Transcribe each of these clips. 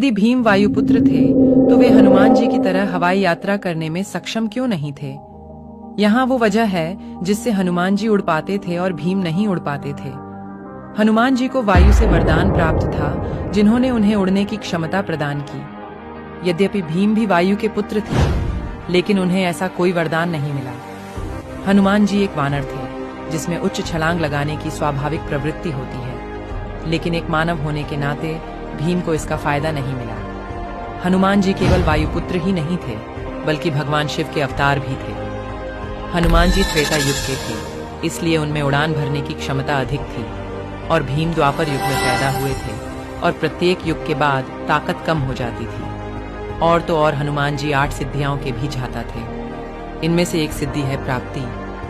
यदि भीम वायुपुत्र थे तो वे हनुमान जी की तरह हवाई यात्रा करने में सक्षम क्यों नहीं थे? यहाँ वो वजह है जिससे हनुमान जी उड़ पाते थे और भीम नहीं उड़ पाते थे। हनुमान जी को वायु से वरदान प्राप्त था, जिन्होंने उन्हें उड़ने की क्षमता प्रदान की। यद्यपि भीम भी वायु के पुत्र थे, लेकिन उन्हें ऐसा कोई वरदान नहीं मिला। हनुमान जी एक वानर थे, जिसमें उच्च छलांग लगाने की स्वाभाविक प्रवृत्ति होती है, लेकिन एक मानव होने के नाते भीम को इसका फायदा नहीं मिला। हनुमान जी केवल वायुपुत्र ही नहीं थे, बल्कि भगवान शिव के अवतार भी थे। हनुमान जी त्रेता युग के थे, इसलिए उनमें उड़ान भरने की क्षमता अधिक थी, और भीम द्वापर युग में पैदा हुए थे, और प्रत्येक युग के बाद ताकत कम हो जाती थी। और तो और हनुमान जी 8 सिद्धियों के भी झाता थे। इनमें से एक सिद्धि है प्राप्ति,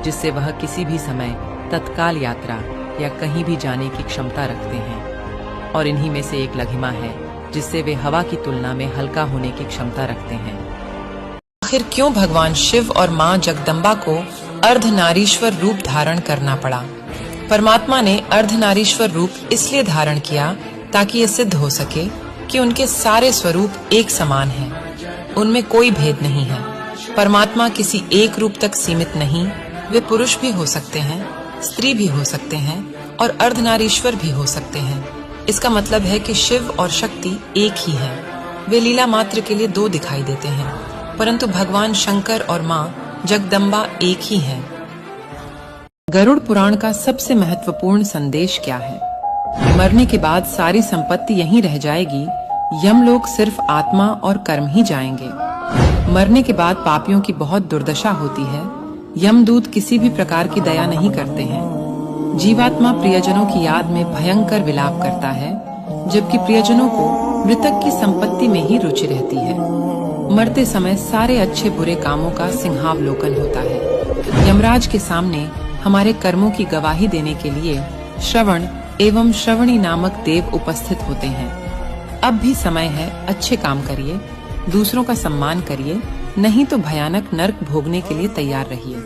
जिससे वह किसी भी समय तत्काल यात्रा या कहीं भी जाने की क्षमता रखते हैं। और इन्हीं में से एक लघिमा है, जिससे वे हवा की तुलना में हल्का होने की क्षमता रखते हैं। आखिर क्यों भगवान शिव और मां जगदम्बा को अर्धनारीश्वर रूप धारण करना पड़ा? परमात्मा ने अर्धनारीश्वर रूप इसलिए धारण किया ताकि ये सिद्ध हो सके कि उनके सारे स्वरूप एक समान हैं, उनमें कोई भेद नहीं है। परमात्मा किसी एक रूप तक सीमित नहीं, वे पुरुष भी हो सकते हैं, स्त्री भी हो सकते हैं, और अर्धनारीश्वर भी हो सकते हैं। इसका मतलब है कि शिव और शक्ति एक ही है। वे लीला मात्र के लिए दो दिखाई देते हैं, परंतु भगवान शंकर और मां जगदम्बा एक ही हैं। गरुड़ पुराण का सबसे महत्वपूर्ण संदेश क्या है? मरने के बाद सारी संपत्ति यहीं रह जाएगी, यमलोक सिर्फ आत्मा और कर्म ही जाएंगे। मरने के बाद पापियों की बहुत दुर्दशा होती है। यमदूत किसी भी प्रकार की दया नहीं करते हैं। जीवात्मा प्रियजनों की याद में भयंकर विलाप करता है, जबकि प्रियजनों को मृतक की संपत्ति में ही रुचि रहती है। मरते समय सारे अच्छे बुरे कामों का सिंहावलोकन होता है। यमराज के सामने हमारे कर्मों की गवाही देने के लिए श्रवण एवं श्रवणी नामक देव उपस्थित होते हैं। अब भी समय है, अच्छे काम करिए, दूसरों का सम्मान करिए, नहीं तो भयानक नर्क भोगने के लिए तैयार रहिए।